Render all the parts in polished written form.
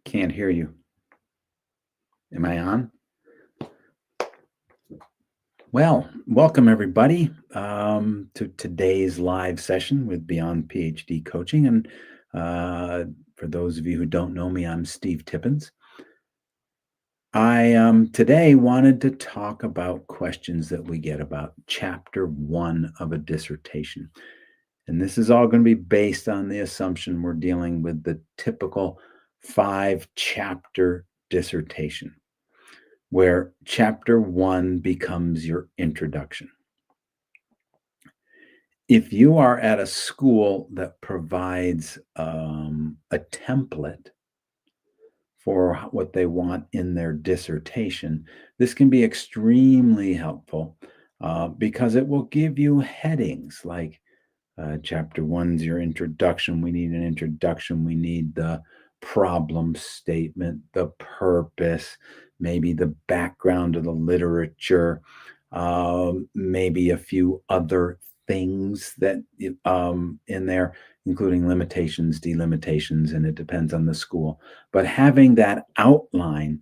Can't hear you. Am I on? Well, welcome everybody to today's live session with Beyond PhD Coaching. And for those of you who don't know me, I'm Steve Tippins. I today wanted to talk about questions that we get about Chapter 1 of a dissertation. And this is all going to be based on the assumption we're dealing with the typical 5-chapter dissertation, where Chapter 1 becomes your introduction. If you are at a school that provides a template for what they want in their dissertation, this can be extremely helpful because it will give you headings like Chapter 1's your introduction. We need an introduction. We need the problem statement, the purpose, maybe the background of the literature, maybe a few other things that in there, including limitations, delimitations, and it depends on the school. But having that outline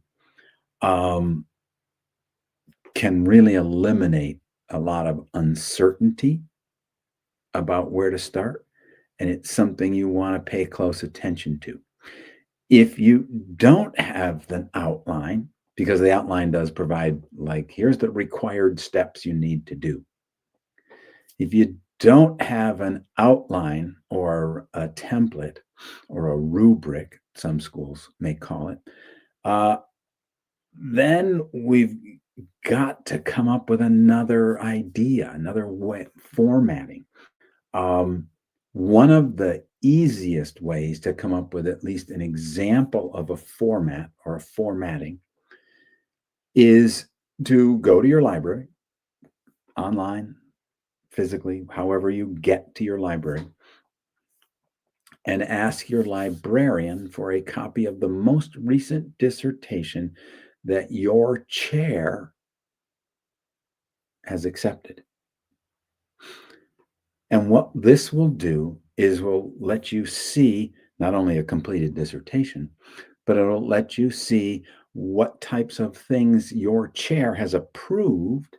can really eliminate a lot of uncertainty about where to start, and it's something you want to pay close attention to. If you don't have the outline, because the outline does provide, like, here's the required steps you need to do. If you don't have an outline or a template or a rubric, some schools may call it, then we've got to come up with another idea, another way, formatting. One of the easiest ways to come up with at least an example of a format or a formatting is to go to your library, online, physically, however you get to your library, and ask your librarian for a copy of the most recent dissertation that your chair has accepted. And what this will do is will let you see not only a completed dissertation, but it'll let you see what types of things your chair has approved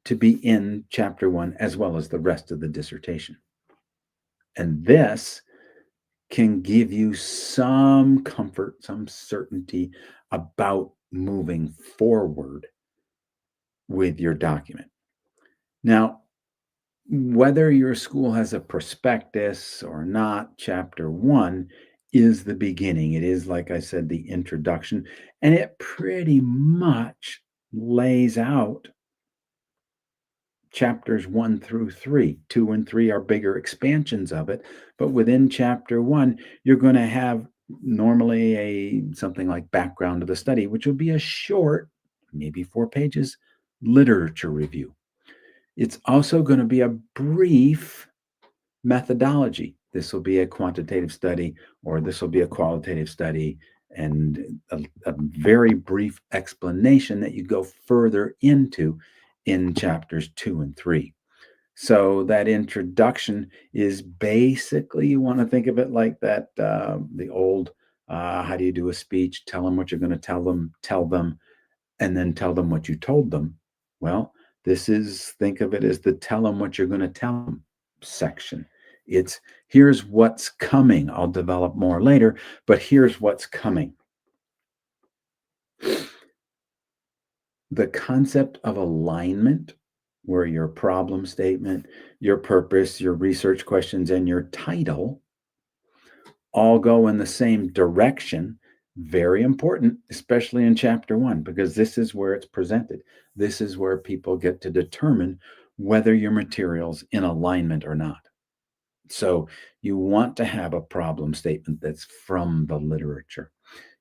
to be in Chapter 1 as well as the rest of the dissertation. And this can give you some comfort, some certainty about moving forward with your document. Now, whether your school has a prospectus or not, Chapter 1 is the beginning. It is, like I said, the introduction, and it pretty much lays out chapters 1 through 3. 2 and 3 are bigger expansions of it, but within Chapter 1, you're going to have normally something like background of the study, which will be a short, maybe 4 pages, literature review. It's also going to be a brief methodology. This will be a quantitative study, or this will be a qualitative study, and a very brief explanation that you go further into in chapters 2 and 3. So that introduction is basically, you want to think of it like that, the old, how do you do a speech? Tell them what you're going to tell them, and then tell them what you told them. Well, think of it as the tell them what you're going to tell them section. It's here's what's coming. I'll develop more later, but here's what's coming. The concept of alignment, where your problem statement, your purpose, your research questions, and your title all go in the same direction. Very important, especially in Chapter 1, because this is where it's presented. This is where people get to determine whether your material's in alignment or not. So you want to have a problem statement that's from the literature.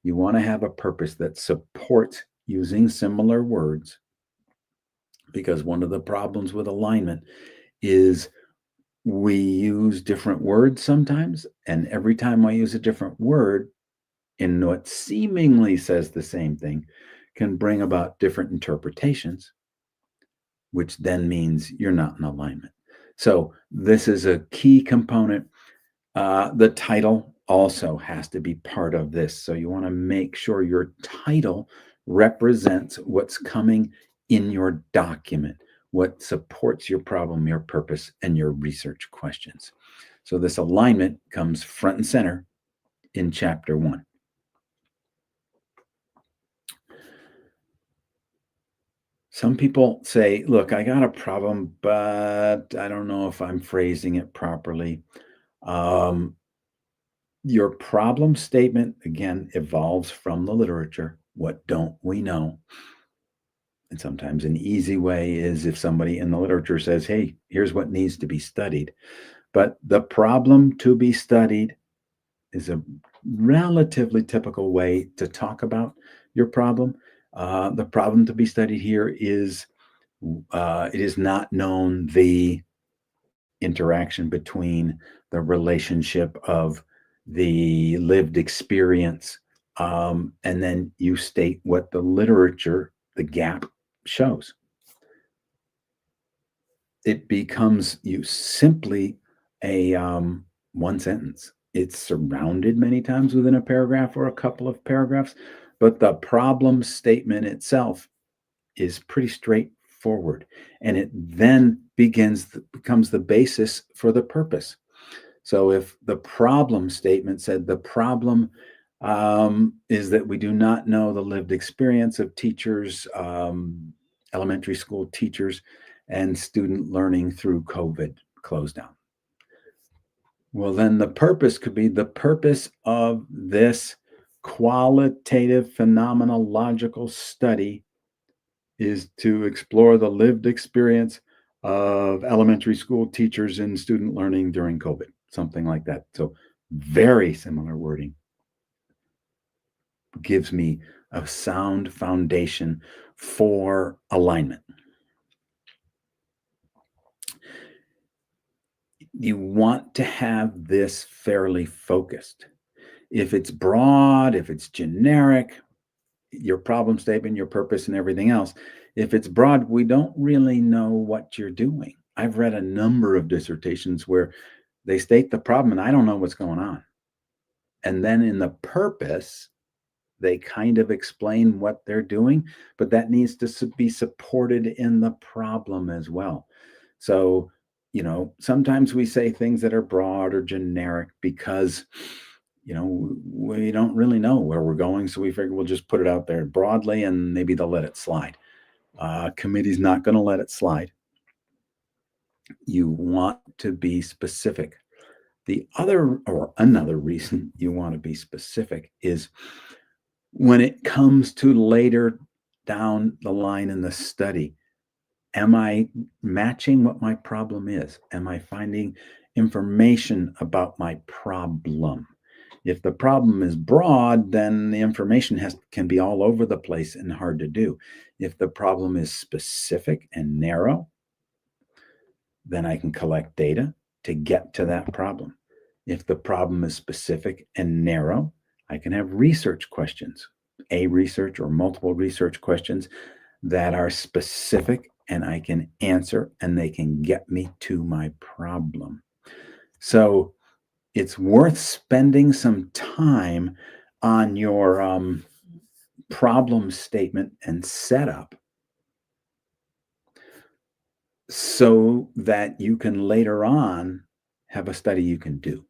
You want to have a purpose that supports using similar words, because one of the problems with alignment is we use different words sometimes, and every time I use a different word in what seemingly says the same thing can bring about different interpretations, which then means you're not in alignment. So this is a key component. The title also has to be part of this. So you want to make sure your title represents what's coming in your document, what supports your problem, your purpose, and your research questions. So this alignment comes front and center in chapter 1. Some people say, look, I got a problem, but I don't know if I'm phrasing it properly. Um, your problem statement, again, evolves from the literature. What don't we know? And sometimes an easy way is if somebody in the literature says, hey, here's what needs to be studied. But the problem to be studied is a relatively typical way to talk about your problem. The problem to be studied here is it is not known the interaction between the relationship of the lived experience, and then you state what the literature, the gap, shows. It becomes you simply a one sentence. It's surrounded many times within a paragraph or a couple of paragraphs, but the problem statement itself is pretty straightforward, and it then becomes the basis for the purpose. So if the problem statement said the problem is that we do not know the lived experience of teachers, elementary school teachers, and student learning through COVID close down. Well, then the purpose could be the purpose of this qualitative phenomenological study is to explore the lived experience of elementary school teachers and student learning during COVID, something like that. So, very similar wording gives me a sound foundation for alignment. You want to have this fairly focused. If it's broad, if it's generic, your problem statement, your purpose, and everything else. If it's broad, we don't really know what you're doing. I've read a number of dissertations where they state the problem and I don't know what's going on. And then in the purpose, they kind of explain what they're doing, but that needs to be supported in the problem as well. So, sometimes we say things that are broad or generic because we don't really know where we're going. So we figure we'll just put it out there broadly and maybe they'll let it slide. Committee's not going to let it slide. You want to be specific. The other or another reason you want to be specific is when it comes to later down the line in the study, am I matching what my problem is? Am I finding information about my problem? If the problem is broad, then the information can be all over the place and hard to do. If the problem is specific and narrow, then I can collect data to get to that problem. If the problem is specific and narrow, I can have research questions, a research or multiple research questions that are specific and I can answer and they can get me to my problem. So it's worth spending some time on your problem statement and setup so that you can later on have a study you can do.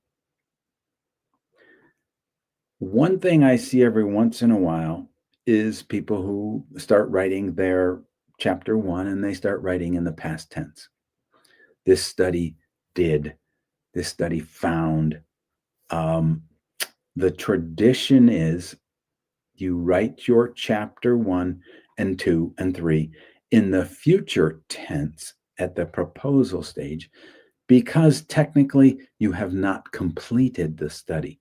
One thing I see every once in a while is people who start writing their chapter 1 and they start writing in the past tense. This study did, this study found. The tradition is you write your chapter 1 and 2 and 3 in the future tense at the proposal stage because technically you have not completed the study.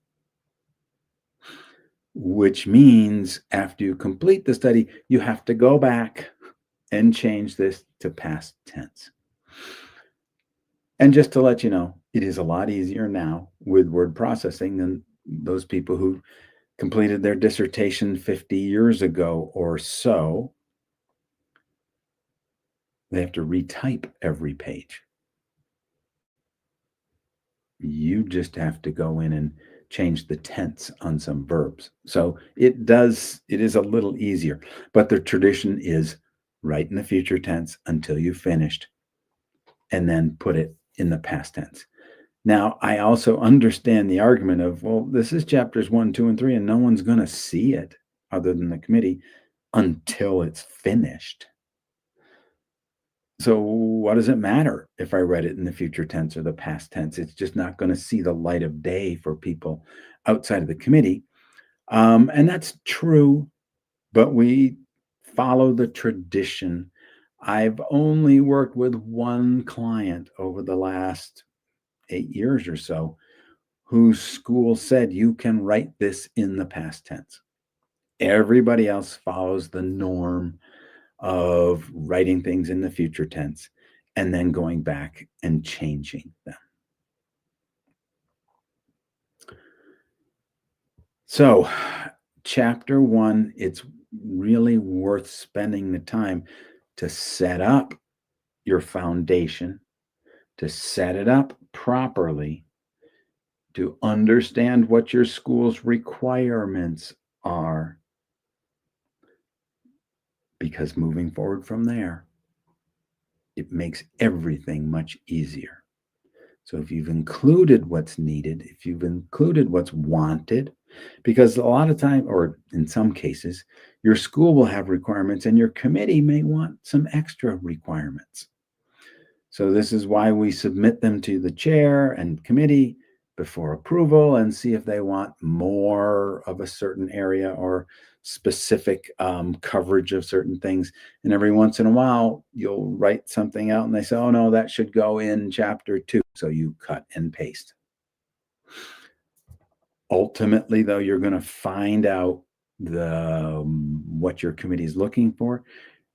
Which means after you complete the study, you have to go back and change this to past tense. And just to let you know, it is a lot easier now with word processing than those people who completed their dissertation 50 years ago or so. They have to retype every page. You just have to go in and change the tense on some verbs. So it is a little easier, but the tradition is write in the future tense until you've finished and then put it in the past tense. Now, I also understand the argument of, well, this is chapters 1, 2, and 3, and no one's going to see it other than the committee until it's finished. So, what does it matter if I write it in the future tense or the past tense? It's just not going to see the light of day for people outside of the committee. And that's true, but we follow the tradition. I've only worked with one client over the last 8 years or so whose school said you can write this in the past tense. Everybody else follows the norm of writing things in the future tense and then going back and changing them. So, chapter 1, it's really worth spending the time to set up your foundation, to set it up properly, to understand what your school's requirements are. Because moving forward from there, it makes everything much easier. So if you've included what's needed, if you've included what's wanted, because a lot of time, or in some cases, your school will have requirements and your committee may want some extra requirements. So this is why we submit them to the chair and committee before approval and see if they want more of a certain area or specific coverage of certain things. And every once in a while, you'll write something out and they say, oh, no, that should go in chapter 2. So you cut and paste. Ultimately, though, you're going to find out what your committee is looking for.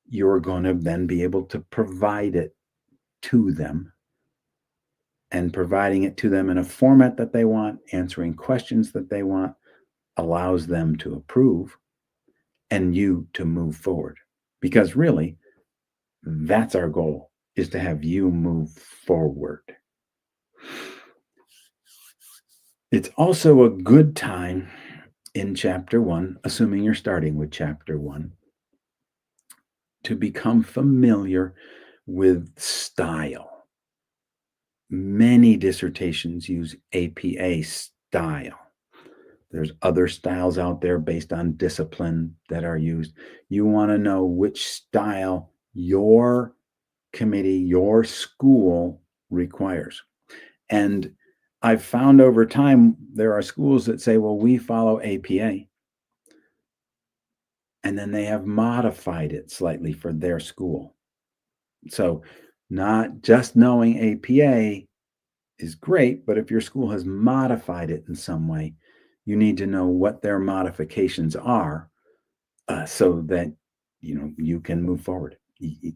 You're going to then be able to provide it to them, and providing it to them in a format that they want, answering questions that they want, allows them to approve and you to move forward. Because really, that's our goal, is to have you move forward. It's also a good time in chapter 1, assuming you're starting with chapter 1, to become familiar with style. Many dissertations use APA style. There's other styles out there based on discipline that are used. You want to know which style your committee, your school requires. And I've found over time there are schools that say, well, we follow APA. And then they have modified it slightly for their school. So not just knowing APA is great, but if your school has modified it in some way, you need to know what their modifications are, so that you can move forward.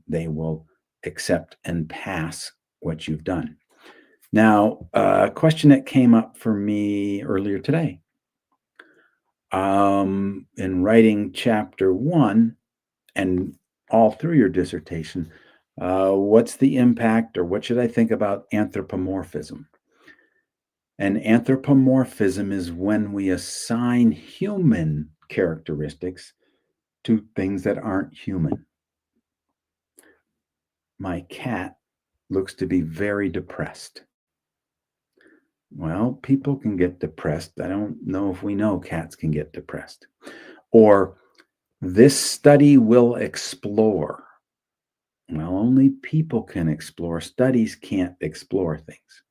They will accept and pass what you've done. Now, a question that came up for me earlier today. In writing chapter 1 and all through your dissertation, what's the impact, or what should I think about anthropomorphism? And anthropomorphism is when we assign human characteristics to things that aren't human. My cat looks to be very depressed. Well, people can get depressed. I don't know if we know cats can get depressed. Or this study will explore. Well, only people can explore. Studies can't explore things.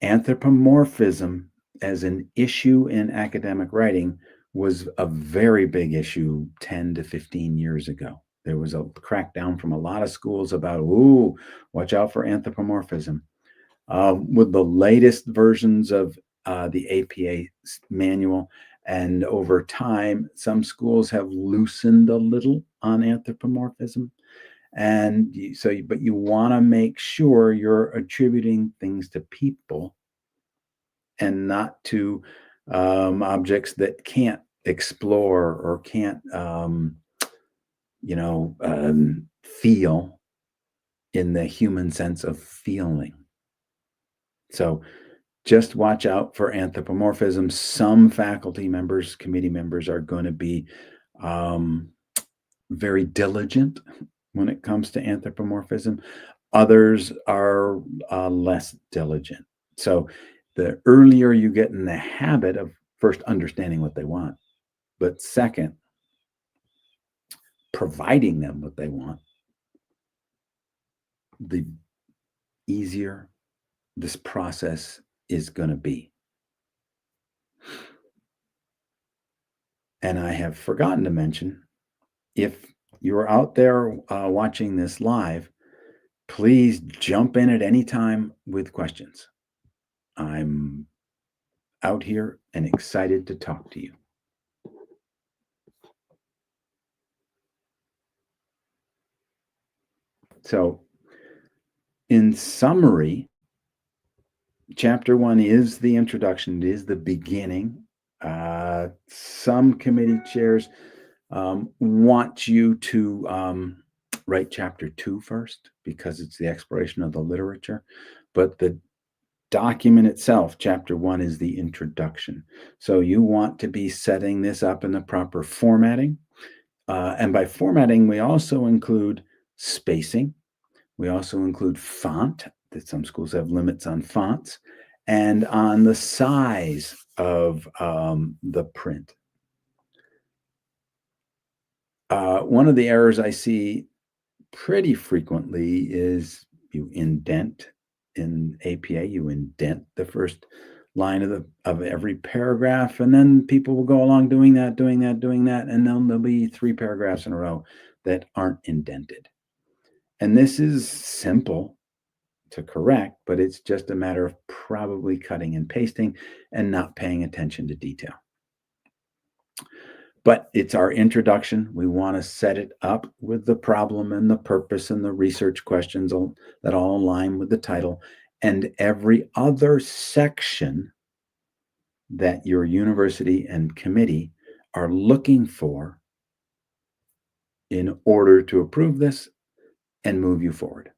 Anthropomorphism as an issue in academic writing was a very big issue 10 to 15 years ago. There was a crackdown from a lot of schools about, watch out for anthropomorphism. With the latest versions of the APA manual, and over time, some schools have loosened a little on anthropomorphism. And but you want to make sure you're attributing things to people and not to objects that can't explore or can't, feel in the human sense of feeling. So Just watch out for anthropomorphism. Some faculty members, committee members are going to be um, very diligent when it comes to anthropomorphism. Others are less diligent. So the earlier you get in the habit of first understanding what they want, but second, providing them what they want, the easier this process is going to be. And I have forgotten to mention, if you're out there watching this live, please jump in at any time with questions. I'm out here and excited to talk to you. So, in summary, chapter 1 is the introduction, it is the beginning. Some committee chairs want you to write chapter 2 first because it's the exploration of the literature, but the document itself, chapter 1, is the introduction. So you want to be setting this up in the proper formatting. And by formatting, we also include spacing. We also include font, that some schools have limits on fonts, and on the size of the print. One of the errors I see pretty frequently is you indent in APA, you indent the first line of every paragraph, and then people will go along doing that, and then there'll be 3 paragraphs in a row that aren't indented. And this is simple to correct, but it's just a matter of probably cutting and pasting and not paying attention to detail. But it's our introduction. We want to set it up with the problem and the purpose and the research questions that all align with the title, and every other section that your university and committee are looking for in order to approve this and move you forward.